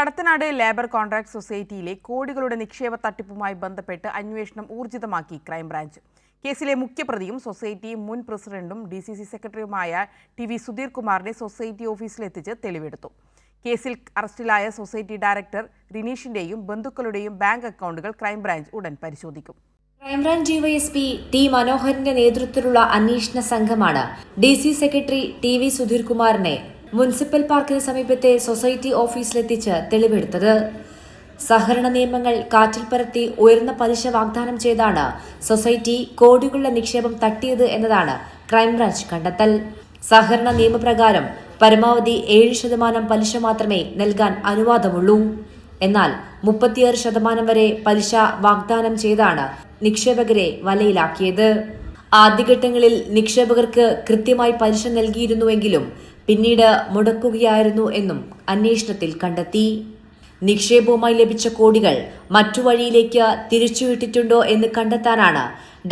Kadathanad labour contract സൊസൈറ്റിയിലെ കോടികളുടെ നിക്ഷേപ തട്ടിപ്പുമായി ബന്ധപ്പെട്ട് അന്വേഷണം ഊർജിതമാക്കി ക്രൈംബ്രാഞ്ച്. കേസിലെ മുഖ്യപ്രതിയും സൊസൈറ്റി മുൻ പ്രസിഡന്റും DCC സെക്രട്ടറിയുമായ TV സുധീർ കുമാറിനെ സൊസൈറ്റി ഓഫീസിലെത്തിച്ച് തെളിവെടുത്തു. കേസിൽ അറസ്റ്റിലായ സൊസൈറ്റി ഡയറക്ടർ റിനീഷിന്റെയും ബന്ധുക്കളുടെയും ബാങ്ക് അക്കൗണ്ടുകൾ ക്രൈംബ്രാഞ്ച് ഉടൻ പരിശോധിക്കും. ക്രൈംബ്രാഞ്ച് DYSP T മനോഹരന്റെ നേതൃത്വത്തിലുള്ള അന്വേഷണ സംഘമാണ് DC സെക്രട്ടറി TV സുധീർ കുമാറിനെ മുനിസിപ്പൽ പാർക്കിന് സമീപത്തെ സൊസൈറ്റി ഓഫീസിലെത്തിച്ച് തെളിവെടുത്തത്. സഹകരണ നിയമങ്ങൾ കാറ്റിൽ പറത്തി ഉയർന്ന പലിശ വാഗ്ദാനം ചെയ്താണ് സൊസൈറ്റി കോടികളുടെ നിക്ഷേപം തട്ടിയത് എന്നതാണ് ക്രൈംബ്രാഞ്ച് കണ്ടെത്തൽ. സഹകരണ നിയമപ്രകാരം പരമാവധി 7% പലിശ മാത്രമേ നൽകാൻ അനുവാദമുള്ളൂ. എന്നാൽ 36% വരെ പലിശ വാഗ്ദാനം ചെയ്താണ് നിക്ഷേപകരെ വലയിലാക്കിയത്. ആദ്യഘട്ടങ്ങളിൽ നിക്ഷേപകർക്ക് കൃത്യമായി പലിശ നൽകിയിരുന്നുവെങ്കിലും പിന്നീട് മുടക്കുകയായിരുന്നു എന്നും അന്വേഷണത്തിൽ കണ്ടെത്തി. നിക്ഷേപവുമായി ലഭിച്ച കോടികൾ മറ്റു വഴിയിലേക്ക് തിരിച്ചുവിട്ടിട്ടുണ്ടോ എന്ന് കണ്ടെത്താനാണ്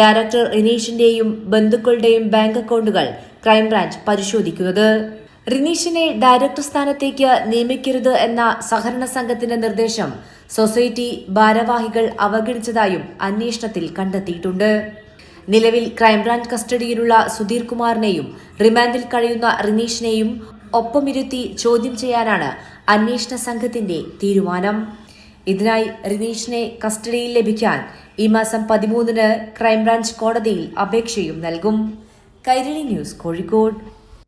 ഡയറക്ടർ റിനീഷിന്റെയും ബന്ധുക്കളുടെയും ബാങ്ക് അക്കൗണ്ടുകൾ ക്രൈംബ്രാഞ്ച് പരിശോധിക്കുന്നത്. റിനീഷിനെ ഡയറക്ടർ സ്ഥാനത്തേക്ക് നിയമിക്കരുത് എന്ന സഹകരണ സംഘത്തിന്റെ നിർദ്ദേശം സൊസൈറ്റി ഭാരവാഹികൾ അവഗണിച്ചതായും അന്വേഷണത്തിൽ കണ്ടെത്തിയിട്ടുണ്ട്. നിലവിൽ ക്രൈംബ്രാഞ്ച് കസ്റ്റഡിയിലുള്ള സുധീർ കുമാറിനെയും റിമാൻഡിൽ കഴിയുന്ന റിനീഷിനെയും ഒപ്പമിരുത്തി ചോദ്യം ചെയ്യാനാണ് അന്വേഷണ സംഘത്തിന്റെ തീരുമാനം. ഇതിനായി റിനീഷിനെ കസ്റ്റഡിയിൽ ലഭിക്കാൻ ഈ മാസം 13-ന് ക്രൈംബ്രാഞ്ച് കോടതിയിൽ അപേക്ഷയും നൽകും. കൈരളി ന്യൂസ്, കോഴിക്കോട്.